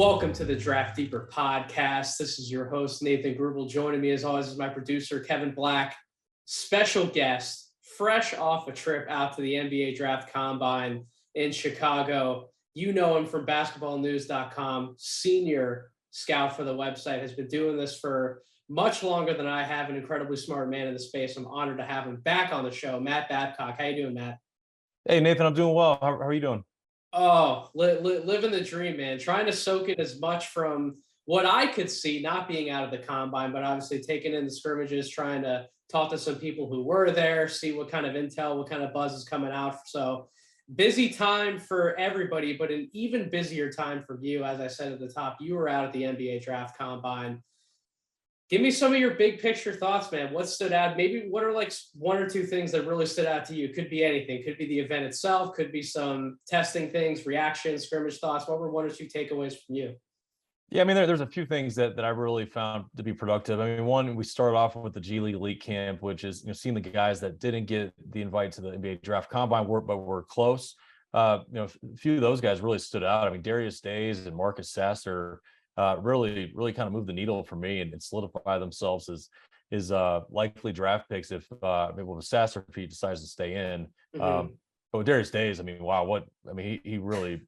Welcome to the Draft Deeper podcast. This is your host, Nathan Grubel. Joining me, as always, is my producer, Kevin Black. Special guest, fresh off a trip out to the NBA Draft Combine in Chicago. You know him from basketballnews.com, senior scout for the website, has been doing this for much longer than I have, an incredibly smart man in the space. I'm honored to have him back on the show. Matt Babcock. How you doing, Matt? Hey, Nathan, I'm doing well. How are you doing? Oh, living the dream, man. Trying to soak in as much from what I could see, not being out of the combine, but obviously taking in the scrimmages, trying to talk to some people who were there, see what kind of intel, what kind of buzz is coming out. So busy time for everybody, but an even busier time for you. As I said at the top, you were out at the NBA Draft Combine. Give me some of your big picture thoughts, man. What stood out? Maybe what are like one or two things that really stood out to you? Could be anything. Could be the event itself. Could be some testing things, reactions, scrimmage thoughts. What were one or two takeaways from you? Yeah, I mean, there's a few things that I really found to be productive. I mean, one, we started off with the G League Elite Camp, which is, seeing the guys that didn't get the invite to the NBA Draft Combine but were close. A few of those guys really stood out. I mean, Darius Days and Marcus Sasser really kind of moved the needle for me and solidify themselves as likely draft picks if Sasser, if he decides to stay in. But with Darius Days, I mean, wow, he really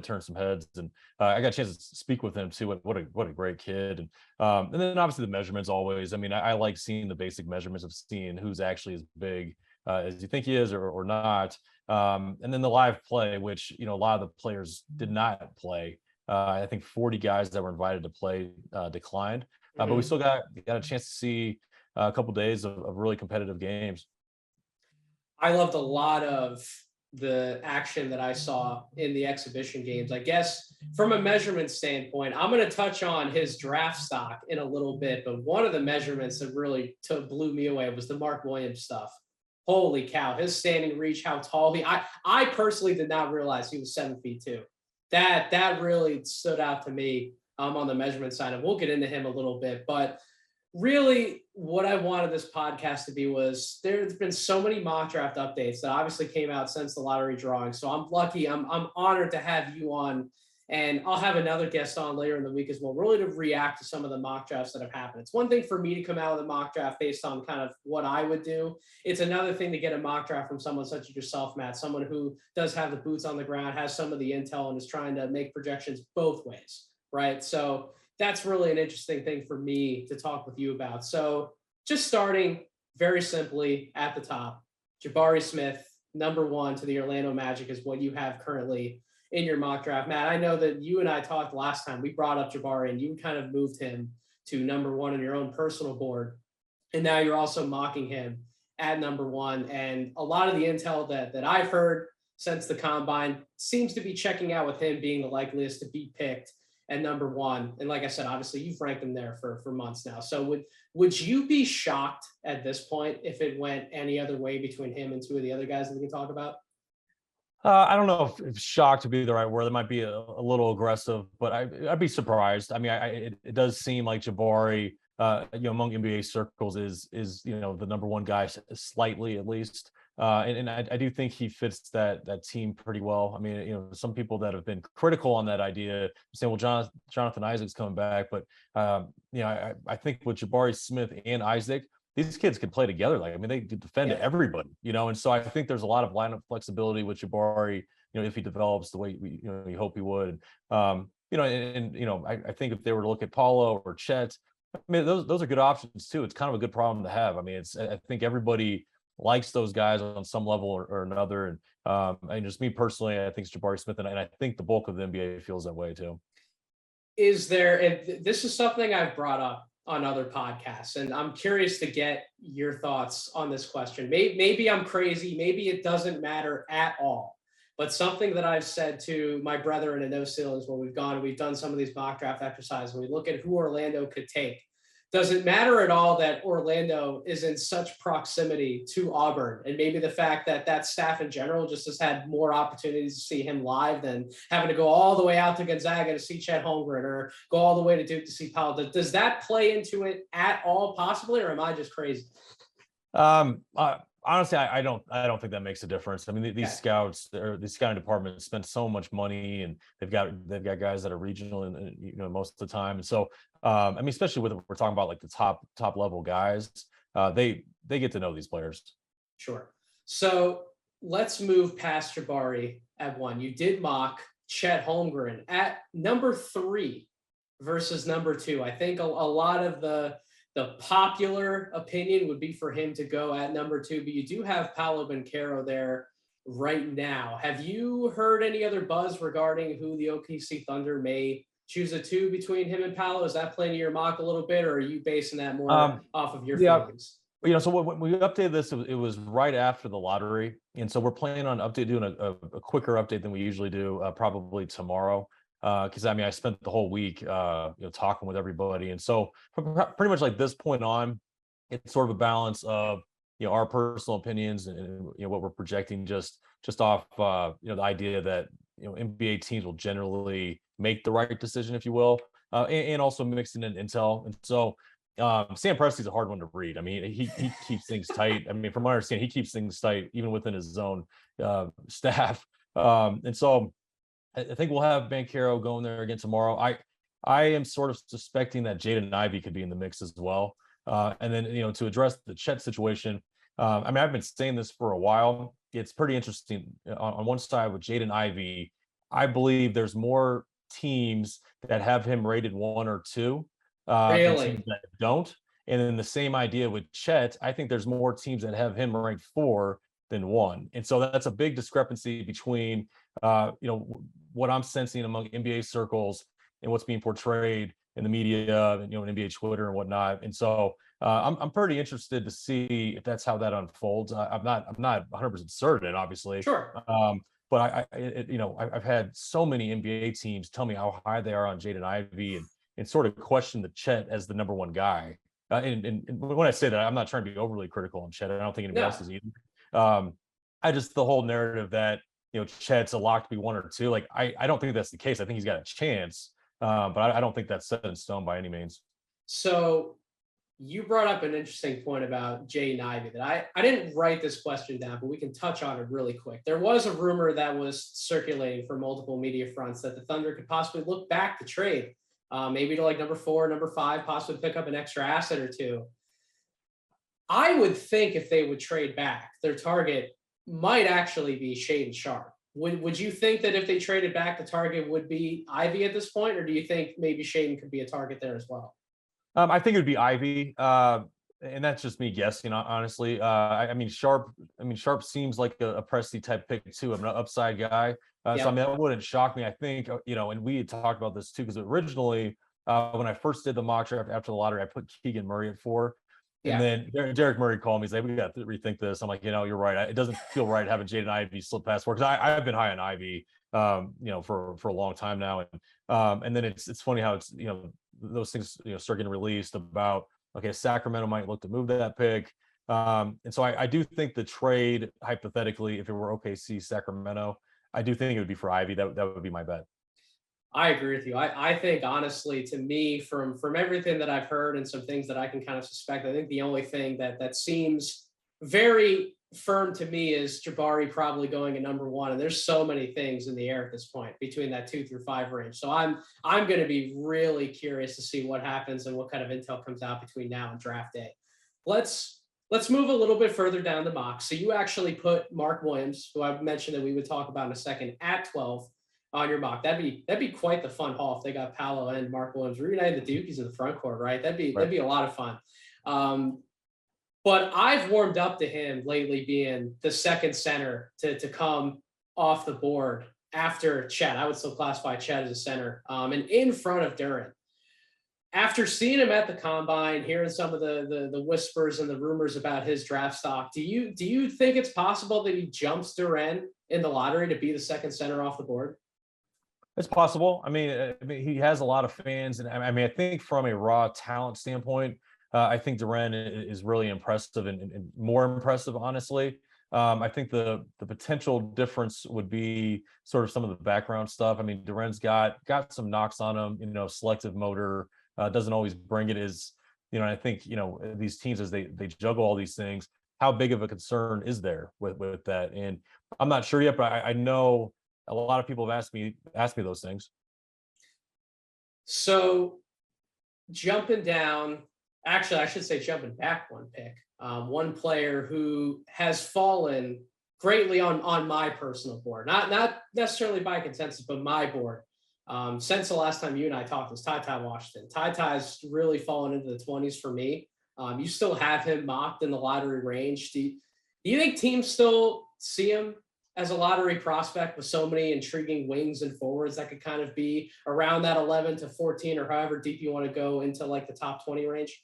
turned some heads, and I got a chance to speak with him too. What a great kid, and then obviously the measurements always. I mean, I like seeing the basic measurements of seeing who's actually as big as you think he is or not, and then the live play, which a lot of the players did not play. I think 40 guys that were invited to play declined, but we still got a chance to see a couple of days of really competitive games. I loved a lot of the action that I saw in the exhibition games. I guess from a measurement standpoint, I'm going to touch on his draft stock in a little bit, but one of the measurements that really blew me away was the Mark Williams stuff. Holy cow, his standing reach, how tall I personally did not realize he was 7'2". That really stood out to me on the measurement side, and we'll get into him a little bit. But really, what I wanted this podcast to be was there's been so many mock draft updates that obviously came out since the lottery drawing. So I'm lucky, I'm honored to have you on, and I'll have another guest on later in the week as well, really to react to some of the mock drafts that have happened. It's one thing for me to come out of the mock draft based on kind of what I would do. It's another thing to get a mock draft from someone such as yourself, Matt, someone who does have the boots on the ground, has some of the intel, and is trying to make projections both ways, right? So that's really an interesting thing for me to talk with you about. So just starting very simply at the top, Jabari Smith, number one to the Orlando Magic is what you have currently in your mock draft. Matt, I know that you and I talked last time. We brought up Jabari, and you kind of moved him to number one on your own personal board. And now you're also mocking him at number one. And a lot of the intel that I've heard since the combine seems to be checking out with him being the likeliest to be picked at number one. And like I said, obviously you've ranked him there for months now. So would you be shocked at this point if it went any other way between him and two of the other guys that we can talk about? I don't know if shocked to be the right word. It might be a little aggressive, but I'd be surprised. I mean, it does seem like Jabari, among NBA circles is the number one guy slightly at least. And I do think he fits that team pretty well. I mean, some people that have been critical on that idea saying, well, Jonathan Isaac's coming back, but I think with Jabari Smith and Isaac, these kids could play together. Like, I mean, they could defend everybody, and so I think there's a lot of lineup flexibility with Jabari, if he develops the way we hope he would. I think if they were to look at Paulo or Chet, I mean, those are good options too. It's kind of a good problem to have. I mean, I think everybody likes those guys on some level or another. And just me personally, I think it's Jabari Smith, and I think the bulk of the NBA feels that way too. Is there, and this is something I've brought up on other podcasts, and I'm curious to get your thoughts on this question. Maybe I'm crazy. Maybe it doesn't matter at all. But something that I've said to my brethren in No Ceilings when we've gone and we've done some of these mock draft exercises, and we look at who Orlando could take. Does it matter at all that Orlando is in such proximity to Auburn, and maybe the fact that staff in general just has had more opportunities to see him live than having to go all the way out to Gonzaga to see Chet Holmgren or go all the way to Duke to see Powell? Does that play into it at all possibly, or am I just crazy? Honestly, I don't think that makes a difference. I mean, these Okay, scouts or these scouting departments spend so much money, and they've got guys that are regional, and most of the time. And so, I mean, especially with we're talking about like the top level guys, they get to know these players. sure. So let's move past Jabari at one. You did mock Chet Holmgren at number three versus number two. I think a lot of the popular opinion would be for him to go at number two, but you do have Paolo Banchero there right now. Have you heard any other buzz regarding who the OKC Thunder may choose a two between him and Paolo? Is that playing to your mock a little bit, or are you basing that more off of your Yeah, feelings? so when we updated this, it was right after the lottery, and so we're planning on doing a quicker update than we usually do, probably tomorrow. Because I mean, I spent the whole week, talking with everybody, and so from pretty much like this point on, it's sort of a balance of our personal opinions and what we're projecting, just off the idea that NBA teams will generally make the right decision, if you will, and also mixing in intel, and so. Sam Presti's a hard one to read. I mean, he keeps things tight. I mean, from my understanding, he keeps things tight even within his own staff. And so I think we'll have Banchero going there again tomorrow. I am sort of suspecting that Jaden Ivey could be in the mix as well. And then to address the Chet situation, I mean, I've been saying this for a while. It's pretty interesting. On one side with Jaden Ivey, I believe there's more teams that have him rated one or two than teams Really? that don't. And then the same idea with Chet, I think there's more teams that have him ranked four than one. And so that's a big discrepancy between what I'm sensing among NBA circles and what's being portrayed in the media, and in NBA Twitter and whatnot. And so I'm pretty interested to see if that's how that unfolds. I'm not 100% certain, obviously. Sure. But I've had so many NBA teams tell me how high they are on Jaden Ivey, and sort of question the Chet as the number one guy. And when I say that, I'm not trying to be overly critical on Chet. I don't think anybody No. else is either. I just the whole narrative that Chet's a lock to be one or two. Like I don't think that's the case. I think he's got a chance, but I don't think that's set in stone by any means. So you brought up an interesting point about Jaden Ivey that I didn't write this question down, but we can touch on it really quick. There was a rumor that was circulating for multiple media fronts that the Thunder could possibly look back to trade, maybe to like number four, number five, possibly pick up an extra asset or two. I would think if they would trade back, their target might actually be Shaedon Sharpe. Would you think that if they traded back, the target would be Ivy at this point, or do you think maybe Shaedon could be a target there as well? I think it would be Ivy, and that's just me guessing. Honestly, I mean Sharp. I mean Sharp seems like a Presti type pick too. I'm an upside guy, so I Yep. mean that wouldn't shock me. I think and we had talked about this too, because originally when I first did the mock draft after the lottery, I put Keegan Murray at four. And Yeah. then Derek Murray called me. He's like, "We got to rethink this." I'm like, "You're right. It doesn't feel right having Jaden Ivey slip past four, because I've been high on Ivy, for a long time now." And then it's funny how it's those things start getting released about, okay, Sacramento might look to move that pick. And so I do think the trade, hypothetically, if it were OKC Sacramento, I do think it would be for Ivy. That would be my bet. I agree with you. I think honestly, to me, from everything that I've heard and some things that I can kind of suspect, I think the only thing that seems very firm to me is Jabari probably going at number one. And there's so many things in the air at this point between that 2 through 5 range. So I'm going to be really curious to see what happens and what kind of intel comes out between now and draft day. Let's move a little bit further down the mock. So you actually put Mark Williams, who I mentioned that we would talk about in a second, at 12 on your mock. That'd be quite the fun haul if they got Paolo and Mark Williams reunited the Dukies in the front court, right? That'd be a lot of fun. But I've warmed up to him lately being the second center to come off the board after Chet. I would still classify Chet as a center, and in front of Duren. After seeing him at the combine, hearing some of the whispers and the rumors about his draft stock, do you think it's possible that he jumps Duren in the lottery to be the second center off the board? It's possible. I mean, he has a lot of fans, and I mean, I think from a raw talent standpoint, I think Duren is really impressive, and more impressive, honestly. I think the potential difference would be sort of some of the background stuff. I mean, Duren's got some knocks on him. Selective motor, doesn't always bring it as, and I think these teams, as they juggle all these things, how big of a concern is there with that? And I'm not sure yet, but I know a lot of people have asked me those things. So jumping down, actually, I should say jumping back one pick. One player who has fallen greatly on my personal board, not necessarily by consensus, but my board. Since the last time you and I talked, is Ty Washington. Ty's really fallen into the 20s for me. You still have him mocked in the lottery range. Do you think teams still see him as a lottery prospect with so many intriguing wings and forwards that could kind of be around that 11 to 14 or however deep you want to go into like the top 20 range?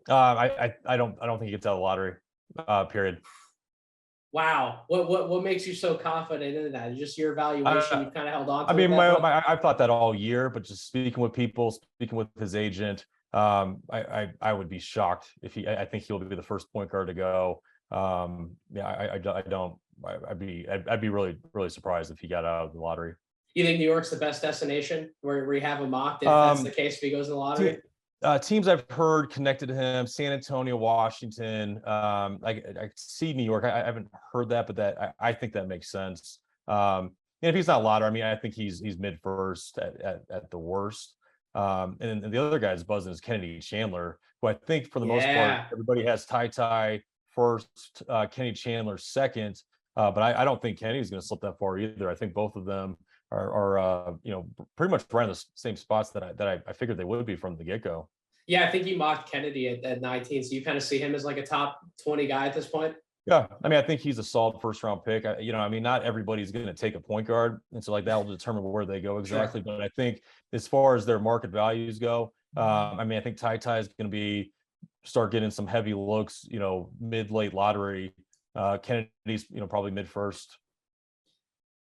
I don't think he gets out of the lottery. Period. Wow. What makes you so confident in that? Just your evaluation, you kind of held on to I mean, that I've thought that all year, but just speaking with people, speaking with his agent, I would be shocked if I think he'll be the first point guard to go. Yeah, I don't. I'd be really surprised if he got out of the lottery. You think New York's the best destination where you have him mocked if that's the case if he goes in the lottery? Teams I've heard connected to him: San Antonio, Washington. I see New York. I haven't heard that, but I think that makes sense. And if he's not lottery, I mean, I think he's mid first at the worst. And the other guy is buzzing is Kennedy Chandler, who I think for the most part everybody has Ty first, Kenny Chandler second. But I don't think Kennedy's going to slip that far either. I think both of them are pretty much right in the same spots that I figured they would be from the get-go. Yeah, I think you mocked Kennedy at 19, so you kind of see him as like a top 20 guy at this point. Yeah, I mean, I think he's a solid first-round pick. I mean, not everybody's going to take a point guard, and so like that will determine where they go exactly. Sure. But I think as far as their market values go, I mean, I think Ty is going to start getting some heavy looks, mid-late lottery. Kennedy's, probably mid-first.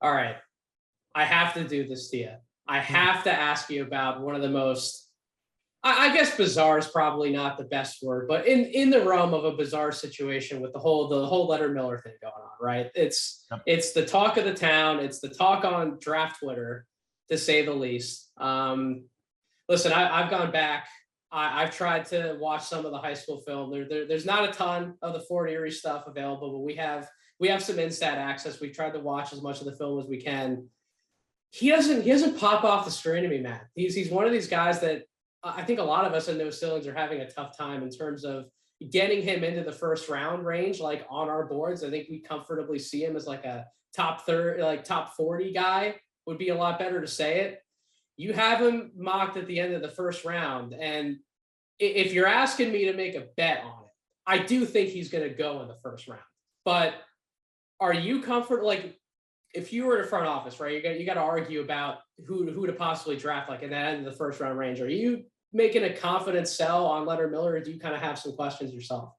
All right. I have to do this to you. I have to ask you about one of the most, I guess bizarre is probably not the best word, but in the realm of a bizarre situation with the whole Leonard Miller thing going on, right? It's the talk of the town. It's the talk on draft Twitter, to say the least. Listen, I've gone back. I've tried to watch some of the high school film. There's not a ton of the Fort Erie stuff available, but we have some instat access. We've tried to watch as much of the film as we can. He doesn't pop off the screen to me, Matt. He's one of these guys that I think a lot of us in those ceilings are having a tough time in terms of getting him into the first round range, like on our boards. I think we comfortably see him as like a top 30, like top 40 guy would be a lot better to say it. You have him mocked at the end of the first round. And if you're asking me to make a bet on it, I do think he's going to go in the first round. But are you comfortable? Like, if you were in a front office, right, you got to argue about who to possibly draft, like in that end of the first round range. Are you making a confident sell on Leonard Miller, or do you kind of have some questions yourself?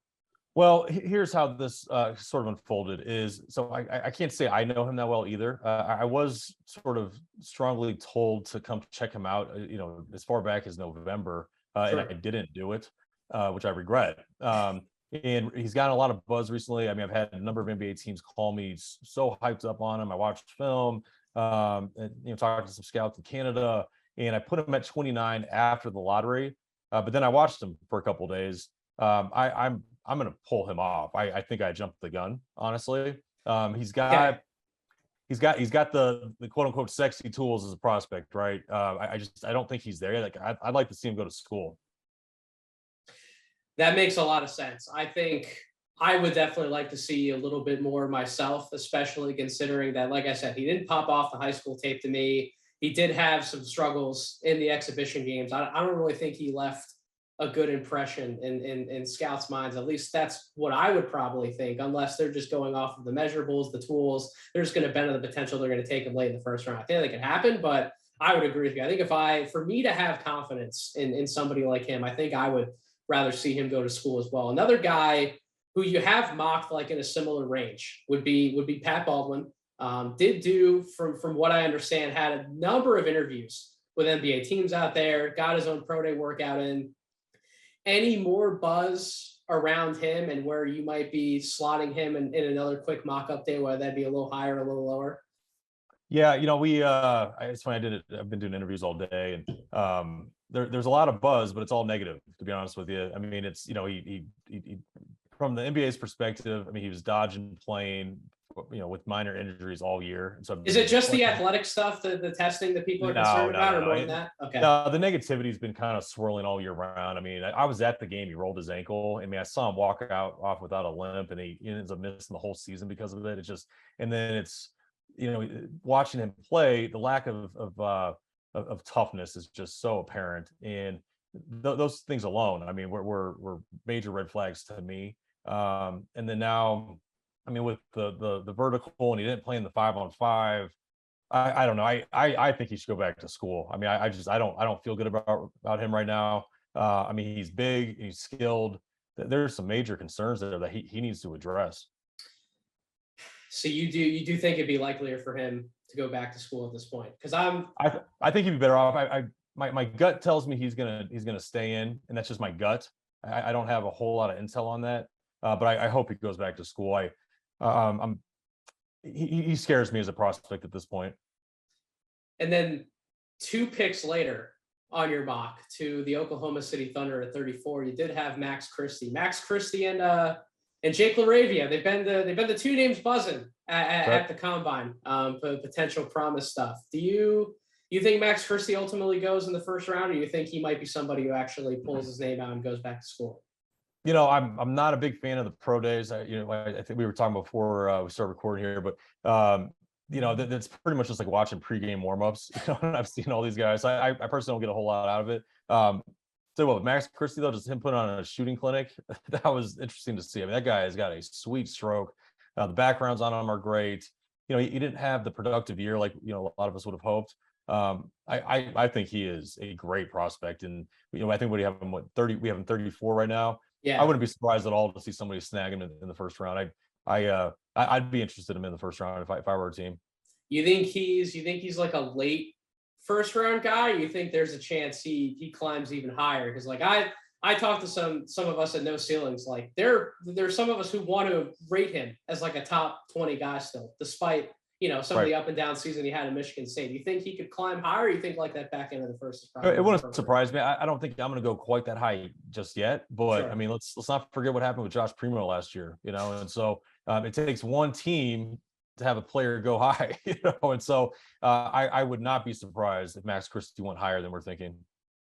Well, here's how this sort of unfolded is, so I can't say I know him that well either. I was sort of strongly told to come check him out, as far back as November, and I didn't do it, which I regret. And he's gotten a lot of buzz recently. I mean, I've had a number of NBA teams call me so hyped up on him. I watched film, and talked to some scouts in Canada, and I put him at 29 after the lottery. But then I watched him for a couple of days. I'm going to pull him off. I think I jumped the gun, honestly. He's got the quote unquote sexy tools as a prospect, right? I don't think he's there. Like I'd like to see him go to school. That makes a lot of sense. I think I would definitely like to see a little bit more myself, especially considering that, like I said, he didn't pop off the high school tape to me. He did have some struggles in the exhibition games. I don't really think he left a good impression in scouts' minds. At least that's what I would probably think, unless they're just going off of the measurables, the tools. They're just going to bend on the potential they're going to take him late in the first round. I think that could happen, but I would agree with you. I think for me to have confidence in somebody like him, I think I would rather see him go to school as well. Another guy who you have mocked like in a similar range would be Pat Baldwin. Did do, from what I understand, had a number of interviews with NBA teams out there, got his own pro day workout in. Any more buzz around him and where you might be slotting him in another quick mock update, whether that'd be a little higher or a little lower? Yeah, it's funny, I've been doing interviews all day, and there's a lot of buzz, but it's all negative, to be honest with you. I mean, it's he from the NBA's perspective, I mean, he was dodging playing, with minor injuries all year. And so is it just the athletic stuff, the testing that people are concerned about, or more than that? Okay. No, the negativity has been kind of swirling all year round. I mean, I was at the game. He rolled his ankle. I mean, I saw him walk off without a limp, and he ends up missing the whole season because of it. It's just, and then it's, watching him play, the lack of toughness is just so apparent. And those things alone, I mean, were major red flags to me. And then now, I mean, with the vertical, and he didn't play in the 5-on-5. I don't know. I think he should go back to school. I mean, I don't feel good about him right now. I mean, he's big, he's skilled. There's some major concerns there that he needs to address. So you do think it'd be likelier for him to go back to school at this point? Because I think he'd be better off. My gut tells me he's gonna stay in, and that's just my gut. I don't have a whole lot of intel on that, but I hope he goes back to school. He scares me as a prospect at this point. And then 2 picks later on your mock to the Oklahoma City Thunder at 34, you did have Max Christie and Jake LaRavia. They've been the 2 names buzzing at the combine, potential promise stuff. Do you think Max Christie ultimately goes in the first round, or you think he might be somebody who actually pulls his name out and goes back to school? I'm not a big fan of the pro days. I think we were talking before we started recording here, but that's pretty much just like watching pregame warmups. And I've seen all these guys. I personally don't get a whole lot out of it. So what, Max Christie though, just him putting on a shooting clinic, that was interesting to see. I mean, that guy has got a sweet stroke. The backgrounds on him are great. He didn't have the productive year like a lot of us would have hoped. I think he is a great prospect, and I think we have him 30. We have him 34 right now. Yeah, I wouldn't be surprised at all to see somebody snag him in the first round. I'd be interested in him in the first round if I were a team. You think he's like a late first round guy? Or you think there's a chance he climbs even higher? Because like I talked to some of us at No Ceilings. Like there's some of us who want to rate him as like a top 20 guy still, despite some of the up and down season he had in Michigan State. Do you think he could climb higher, or you think like that back end of the first is probably? It wouldn't surprise me. I don't think I'm going to go quite that high just yet, but sure. I mean, let's not forget what happened with Josh Primo last year, and so it takes one team to have a player go high, and so I would not be surprised if Max Christie went higher than we're thinking.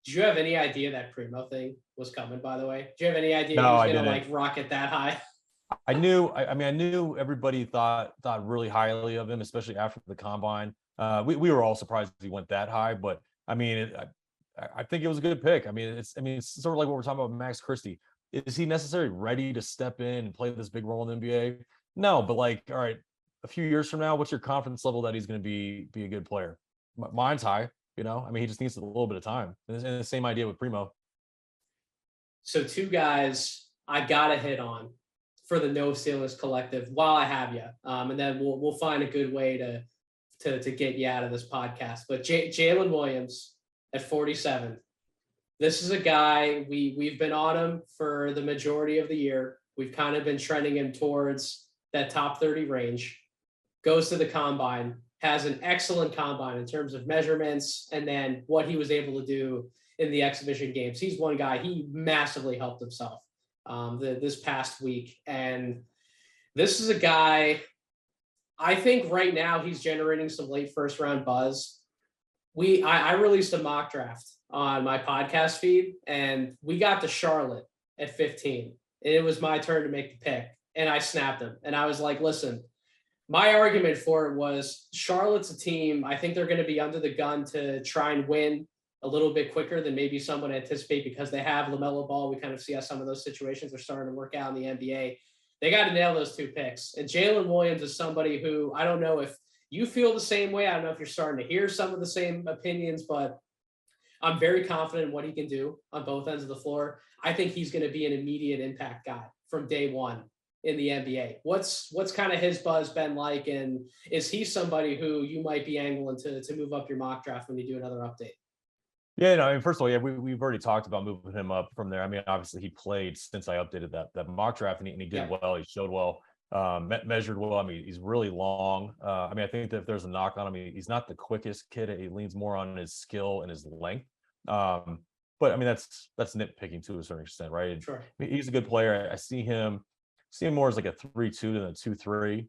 Did you have any idea that Primo thing was coming, by the way? Do you have any idea he was going to like rocket that high? I knew everybody thought really highly of him, especially after the combine. We were all surprised he went that high, but I mean, I think it was a good pick. I mean, it's sort of like what we're talking about with Max Christie. Is he necessarily ready to step in and play this big role in the NBA? No, but like, all right, a few years from now, what's your confidence level that he's going to be a good player? Mine's high. I mean, he just needs a little bit of time. And the same idea with Primo. So 2 guys I gotta hit on for the No Ceilings Collective while I have you, and then we'll find a good way to get you out of this podcast. But Jalen Williams at 47, this is a guy we've been on him for the majority of the year. We've kind of been trending him towards that top 30 range. Goes to the combine, has an excellent combine in terms of measurements, and then what he was able to do in the exhibition games. He's one guy, he massively helped himself this past week. And this is a guy, I think right now he's generating some late first round buzz. I released a mock draft on my podcast feed, and we got to Charlotte at 15. And it was my turn to make the pick, and I snapped him. And I was like, listen, my argument for it was Charlotte's a team. I think they're going to be under the gun to try and win a little bit quicker than maybe someone anticipate, because they have LaMelo Ball. We kind of see how some of those situations are starting to work out in the NBA. They got to nail those 2 picks. And Jalen Williams is somebody who, I don't know if you feel the same way. I don't know if you're starting to hear some of the same opinions, but I'm very confident in what he can do on both ends of the floor. I think he's going to be an immediate impact guy from day one in the NBA. What's kind of his buzz been like? And is he somebody who you might be angling to move up your mock draft when you do another update? Yeah, no, I mean, first of all, yeah, we've already talked about moving him up from there. I mean, obviously he played since I updated that mock draft, and he did well. He showed well, measured well. I mean, he's really long. I mean, I think that if there's a knock on him, he's not the quickest kid. He leans more on his skill and his length. But I mean, that's nitpicking to a certain extent, right? Sure. I mean, he's a good player. I see him see him more as like a 3-2 than a 2-3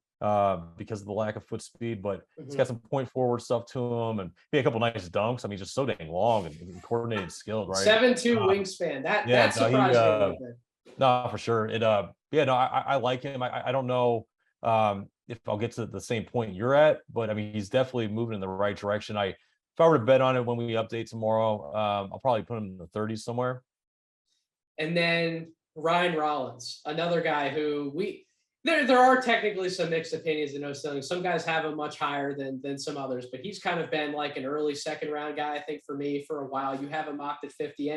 because of the lack of foot speed. But he's got some point forward stuff to him, and he had a couple nice dunks. I mean, just so dang long and coordinated, skilled, right? 7'2" wingspan. Yeah, That surprised me a little bit. no, for sure. Yeah, no, I like him. I don't know if I'll get to the same point you're at, but I mean, he's definitely moving in the right direction. If I were to bet on it when we update tomorrow, I'll probably put him in the 30s somewhere. And then Ryan Rollins, another guy who there are technically some mixed opinions in no selling. Some guys have him much higher than some others, but he's kind of been like an early second round guy, I think, for me for a while. You have him mocked at 50.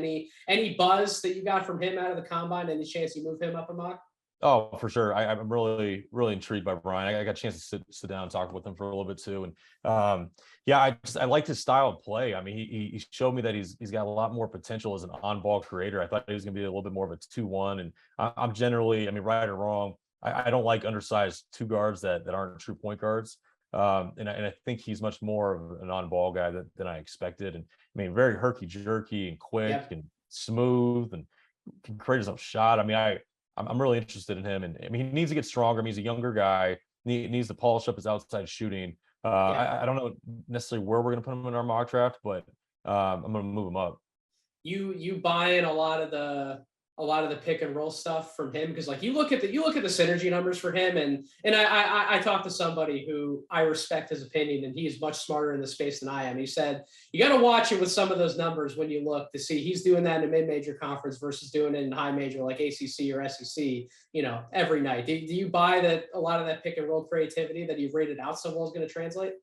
Any buzz that you got from him out of the combine? Any chance you move him up a mock? Oh, for sure. I'm really, really intrigued by Brian. I got a chance to sit down and talk with him for a little bit too. And yeah, I liked his style of play. I mean, he showed me that he's got a lot more potential as an on-ball creator. I thought he was going to be a little bit more of a 2-1. And I'm generally, I mean, right or wrong, I don't like undersized two guards that aren't true point guards. And I think he's much more of an on-ball guy than I expected. And I mean, very herky-jerky and quick and smooth and can create his own shot. I mean, I'm really interested in him, and I mean, he needs to get stronger. I mean, he's a younger guy. He needs to polish up his outside shooting. I don't know necessarily where we're going to put him in our mock draft, but I'm going to move him up. You buy in a lot of the pick and roll stuff from him, because like you look at the synergy numbers for him, and I talked to somebody who I respect his opinion, and he is much smarter in the space than I am. He said you got to watch it with some of those numbers when you look to see he's doing that in a mid-major conference versus doing it in high major like ACC or SEC, every night. Do you buy that a lot of that pick and roll creativity that you've rated out so well is going to translate?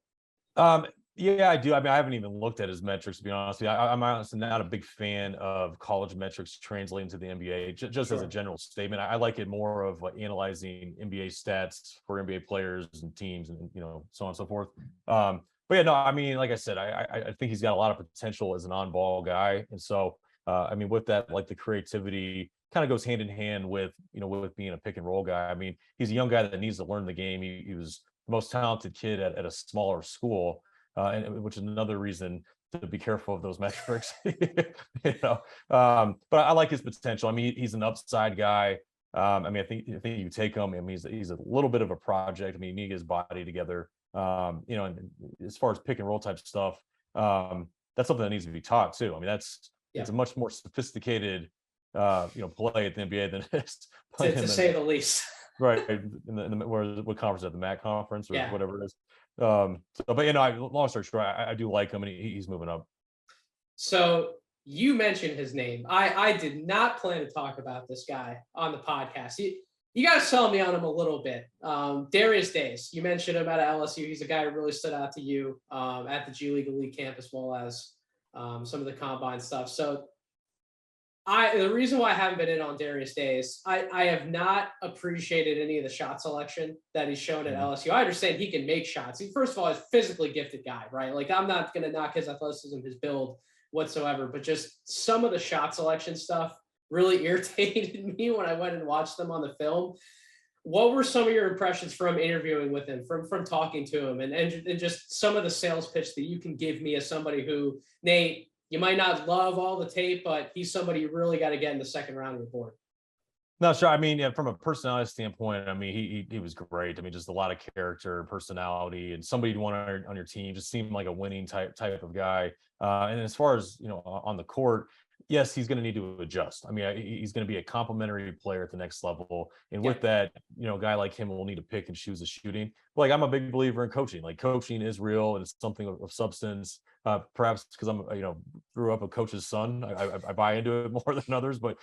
Yeah, I do. I mean, I haven't even looked at his metrics, to be honest with you. I'm honestly not a big fan of college metrics translating to the NBA, just as a general statement. I like it more of like analyzing NBA stats for NBA players and teams and, so on and so forth. But yeah, no, I mean, like I said, I think he's got a lot of potential as an on-ball guy. And so, I mean, with that, like the creativity kind of goes hand in hand with, with being a pick and roll guy. I mean, he's a young guy that needs to learn the game. He was the most talented kid at a smaller school. And which is another reason to be careful of those metrics, but I like his potential. I mean, he's an upside guy. I mean, I think you take him. I mean, he's a little bit of a project. I mean, you need to get his body together. And as far as pick and roll type stuff, that's something that needs to be taught too. I mean, it's a much more sophisticated, play at the NBA than it is to say the least. Right. What conference at the MAC conference or whatever it is. But long story short, I do like him, and he's moving up. So you mentioned his name. I did not plan to talk about this guy on the podcast. You got to sell me on him a little bit. Darius Days, you mentioned him at LSU. He's a guy who really stood out to you at the G League Elite Camp, as well as some of the combine stuff. So the reason why I haven't been in on Darius Days, I have not appreciated any of the shot selection that he's shown at LSU. I understand he can make shots. First of all, he's a physically gifted guy, right? Like, I'm not going to knock his athleticism, his build whatsoever, but just some of the shot selection stuff really irritated me when I went and watched them on the film. What were some of your impressions from interviewing with him, from talking to him, and just some of the sales pitch that you can give me as somebody who, Nate, you might not love all the tape, but he's somebody you really got to get in the second round of the board. No, sure. I mean, from a personality standpoint, I mean, he was great. I mean, just a lot of character and personality, and somebody you want on your team. Just seemed like a winning type of guy. And as far as on the court, yes, he's going to need to adjust. I mean, he's going to be a complementary player at the next level, and with that, a guy like him will need to pick and choose his shooting. But like, I'm a big believer in coaching. Like, coaching is real, and it's something of substance. Perhaps because I'm, grew up a coach's son, I buy into it more than others, but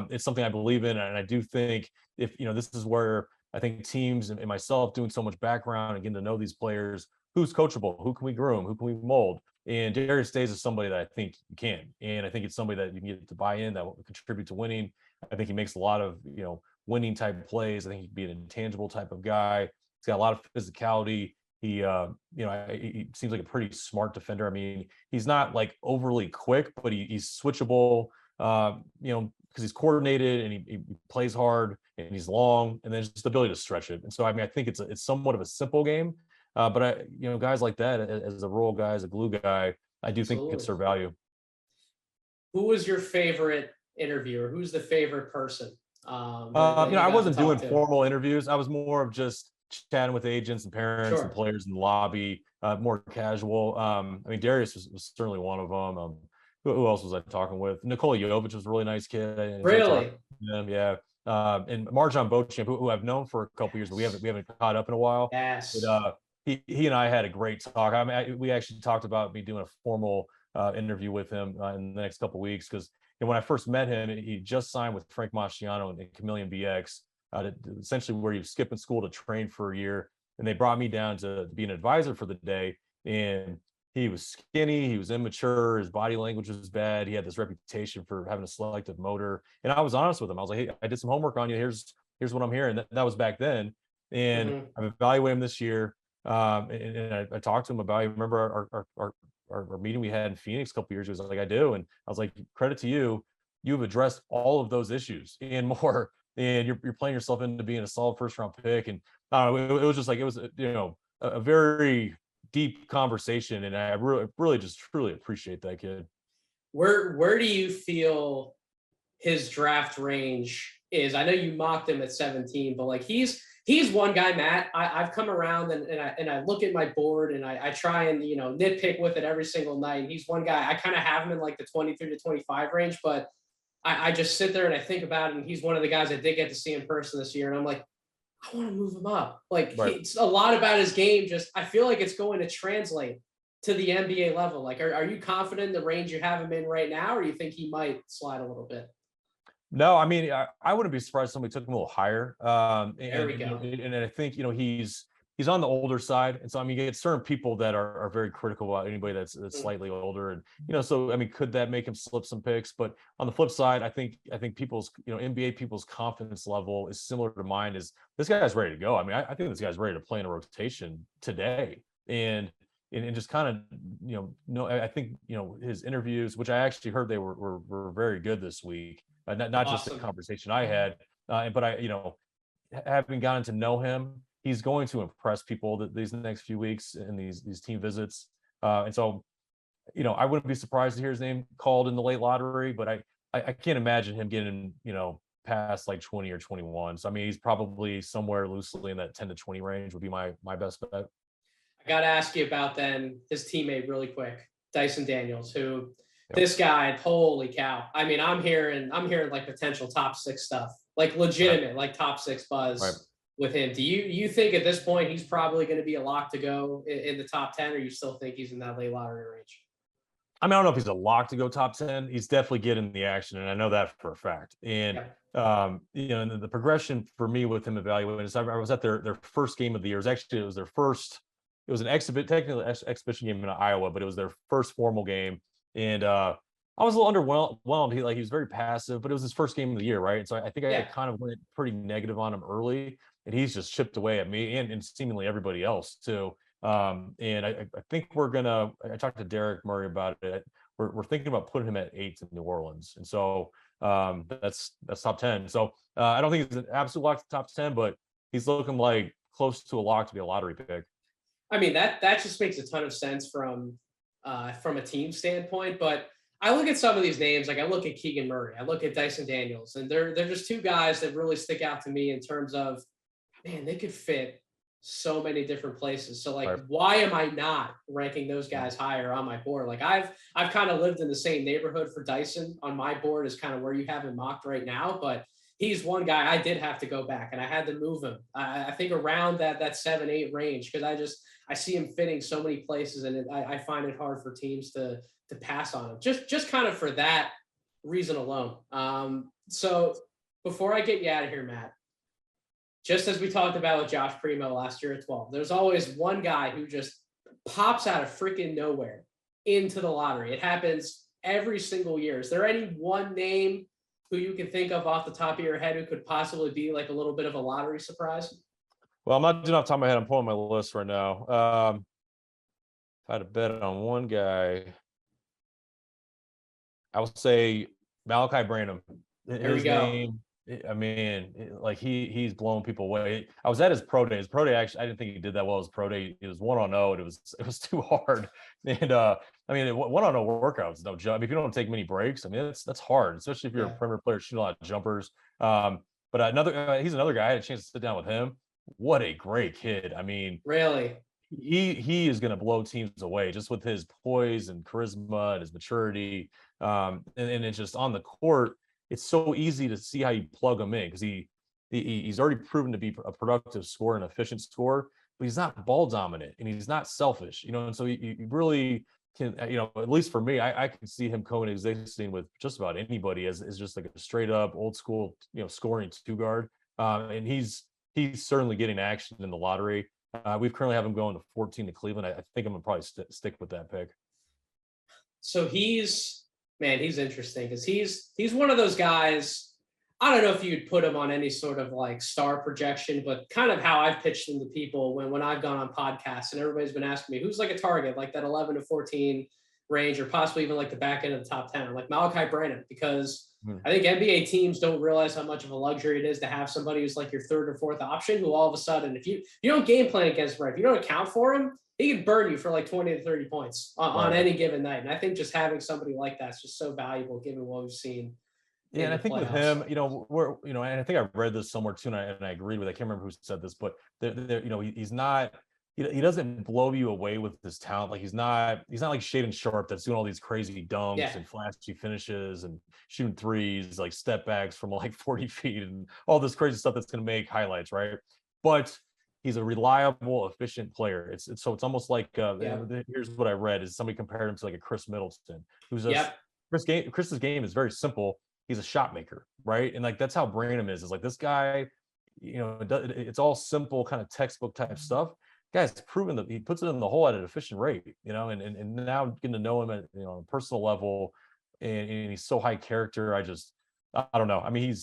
it's something I believe in. And I do think if, this is where I think teams and myself doing so much background and getting to know these players, who's coachable, who can we groom, who can we mold? And Darius Days is somebody that I think you can. And I think it's somebody that you can get to buy in, that will contribute to winning. I think he makes a lot of, winning type plays. I think he can be an intangible type of guy. He's got a lot of physicality. He, he seems like a pretty smart defender. I mean, he's not like overly quick, but he's switchable, because he's coordinated and he plays hard and he's long, and there's just the ability to stretch it. And so, I mean, I think it's somewhat of a simple game, but guys like that, as a role guy, as a glue guy, I do think could serve value. Who was your favorite interviewer? Who's the favorite person that You know, you I got to wasn't doing talk to? formal interviews. I was more of just chatting with agents and parents and Sure. players in the lobby, more casual. I mean, Darius was certainly one of them. Who else was I talking with? Nikola Jovic was a really nice kid. I enjoyed talking Really? to him. Yeah. And Marjon Beauchamp, who I've known for a couple years, but we haven't caught up in a while. But Yes. he and I had a great talk. I mean, we actually talked about me doing a formal interview with him in the next couple of weeks because when I first met him, he just signed with Frank Marciano and Chameleon BX, essentially where he was skipping school to train for a year. And they brought me down to be an advisor for the day. And he was skinny, he was immature, his body language was bad. He had this reputation for having a selective motor. And I was honest with him. I was like, hey, I did some homework on you. Here's what I'm hearing. That was back then. And Mhm. I've evaluated him this year. And I talked to him about, I remember our meeting we had in Phoenix a couple years ago. He was like, I do. And I was like, credit to you. You've addressed all of those issues and more. And you're playing yourself into being a solid first round pick. And I don't know, it was just like, it was, a very deep conversation. And I really just truly appreciate that kid. Where do you feel his draft range is? I know you mocked him at 17, but like he's one guy, Matt. I've come around and I look at my board and I try and nitpick with it every single night. And he's one guy I kind of have him in like the 23 to 25 range, but I just sit there and I think about it, and he's one of the guys I did get to see in person this year, and I'm like, I want to move him up. Like Right. it's a lot about his game. Just I feel like it's going to translate to the NBA level. Like, are you confident in the range you have him in right now, or you think he might slide a little bit? No, I mean, I wouldn't be surprised if somebody took him a little higher. There we go. And I think he's on the older side, and so I mean, you get certain people that are very critical about anybody that's Mm. slightly older, and so I mean, could that make him slip some picks? But on the flip side, I think people's NBA people's confidence level is similar to mine. Is this guy's ready to go? I mean, I think this guy's ready to play in a rotation today, and just kind of no, I think his interviews, which I actually heard they were very good this week. Not just the Awesome. conversation I had, but having gotten to know him, he's going to impress people these next few weeks in these team visits. And so, I wouldn't be surprised to hear his name called in the late lottery, but I can't imagine him getting, past like 20 or 21. So, I mean, he's probably somewhere loosely in that 10 to 20 range would be my best bet. I got to ask you about then his teammate really quick, Dyson Daniels, who Yep. this guy, holy cow. I mean, I'm hearing like potential top six stuff, like legitimate, like top six Right. buzz with him. Do you think at this point he's probably going to be a lock to go in the top 10, or you still think he's in that late lottery range? I mean, I don't know if he's a lock to go top 10. He's definitely getting the action, and I know that for a fact. And Yeah. and the progression for me with him evaluating is I was at their first game of the year. It was their first. It was an technically exhibition game in Iowa, but it was their first formal game. And I was a little underwhelmed. He was very passive, but it was his first game of the year, right? And so I think I Yeah. kind of went pretty negative on him early, and he's just chipped away at me and seemingly everybody else too. And I think I talked to Derek Murray about it. We're thinking about putting him at 8 in New Orleans. And so that's top 10. So I don't think he's an absolute lock to top 10, but he's looking like close to a lock to be a lottery pick. I mean, that just makes a ton of sense from a team standpoint. But I look at some of these names, like I look at Keegan Murray, I look at Dyson Daniels, and they're just two guys that really stick out to me in terms of, man, they could fit so many different places. So like, Right. why am I not ranking those guys higher on my board? Like I've kind of lived in the same neighborhood for Dyson on my board is kind of where you have him mocked right now, but he's one guy I did have to go back and I had to move him. I think around that 7-8 range because I see him fitting so many places, and I find it hard for teams to pass on him. Just kind of for that reason alone. So before I get you out of here, Matt, just as we talked about with Josh Primo last year at 12, there's always one guy who just pops out of freaking nowhere into the lottery. It happens every single year. Is there any one name who you can think of off the top of your head who could possibly be like a little bit of a lottery surprise? Well, I'm not doing off the top of my head. I'm pulling my list right now. If I had to bet on one guy, I would say Malachi Branham. There we His go. name, I mean, like he's blowing people away. I was at his pro day. His pro day actually, I didn't think he did that well. His pro day, it was 1-0, and it was too hard. And I mean, 1-0 workouts, no job. I mean, if you don't take many breaks, I mean, that's hard, especially if you're a Yeah. perimeter player shooting a lot of jumpers. But he's another guy. I had a chance to sit down with him. What a great kid. I mean, Really? he is going to blow teams away just with his poise and charisma and his maturity. And it's just on the court, it's so easy to see how you plug him in because he's already proven to be a productive scorer and efficient scorer, but he's not ball dominant and he's not selfish, and so you really can, at least for me, I can see him coexisting with just about anybody as just like a straight up old school, scoring two guard. And he's certainly getting action in the lottery. We've currently have him going to 14 to Cleveland. I think I'm gonna probably stick with that pick. So he's interesting because he's one of those guys. I don't know if you'd put him on any sort of like star projection, but kind of how I've pitched him to people when I've gone on podcasts and everybody's been asking me who's like a target, like that 11 to 14 range, or possibly even like the back end of the top 10, like Malachi Branham, because I think NBA teams don't realize how much of a luxury it is to have somebody who's like your third or fourth option, who all of a sudden, if you don't game plan against him, right, if you don't account for him, he can burn you for like 20 to 30 points on any given night. And I think just having somebody like that's just so valuable given what we've seen. Yeah, and I think with him, and I think I read this somewhere too, and I agreed with. I can't remember who said this, but he's not. He doesn't blow you away with his talent. Like he's not like Shaedon Sharpe that's doing all these crazy dunks and flashy finishes and shooting threes, like step backs from like 40 feet and all this crazy stuff that's going to make highlights, right? But he's a reliable, efficient player. It's almost like here's what I read is somebody compared him to like a Chris Middleton, who's Chris's game is very simple. He's a shot maker, right? And like that's how Branham is like this guy, it's all simple kind of textbook type stuff. Guy's proven that he puts it in the hole at an efficient rate, and now getting to know him at on a personal level, and he's so high character. I don't know. I mean,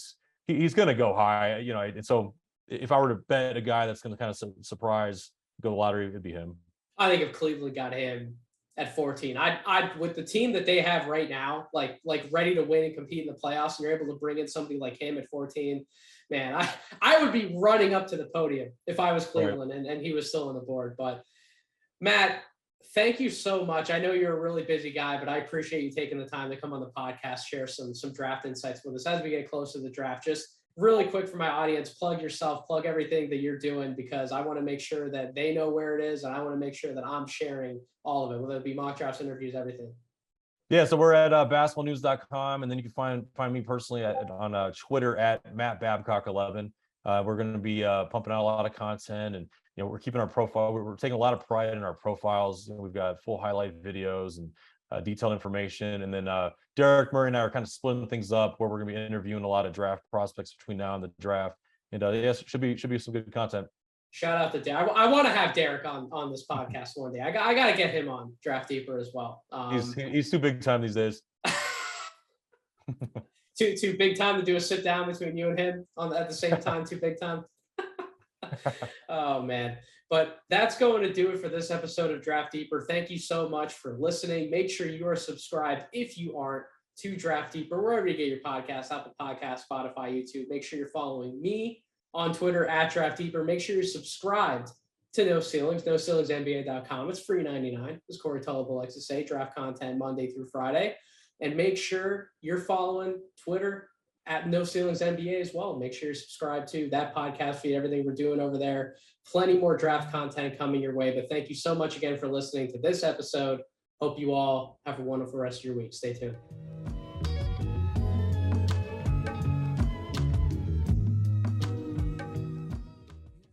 he's gonna go high, and so if I were to bet a guy that's gonna kind of surprise go to the lottery, it'd be him. I think if Cleveland got him at 14, I'd with the team that they have right now, like ready to win and compete in the playoffs, and you're able to bring in somebody like him at 14, man, I would be running up to the podium if I was Cleveland and he was still on the board. But Matt, thank you so much. I know you're a really busy guy, but I appreciate you taking the time to come on the podcast, share some draft insights with us as we get close to the draft. Just really quick for my audience, plug yourself, plug everything that you're doing, because I want to make sure that they know where it is, and I want to make sure that I'm sharing all of it, whether it be mock drafts, interviews, everything. Yeah, so we're at basketballnews.com, and then you can find me personally on Twitter at Matt Babcock 11. We're going to be pumping out a lot of content, and we're keeping our profile. We're taking a lot of pride in our profiles. We've got full highlight videos and detailed information, and then Derek Murray and I are kind of splitting things up where we're going to be interviewing a lot of draft prospects between now and the draft. And yes, should be some good content. Shout out to Derek. I want to have Derek on this podcast one day. I got to get him on Draft Deeper as well. He's too big time these days. too big time to do a sit down between you and him at the same time. Too big time. Oh man. But that's going to do it for this episode of Draft Deeper. Thank you so much for listening. Make sure you are subscribed, if you aren't, to Draft Deeper, wherever you get your podcasts, Apple Podcasts, Spotify, YouTube. Make sure you're following me on Twitter at Draft Deeper. Make sure you're subscribed to No Ceilings, NoCeilingsNBA.com. It's free 99, as Corey Tullable likes to say. Draft content Monday through Friday. And make sure you're following Twitter at No Ceilings NBA as well. Make sure you're subscribed to that podcast feed, everything we're doing over there. Plenty more draft content coming your way. But thank you so much again for listening to this episode. Hope you all have a wonderful rest of your week. Stay tuned.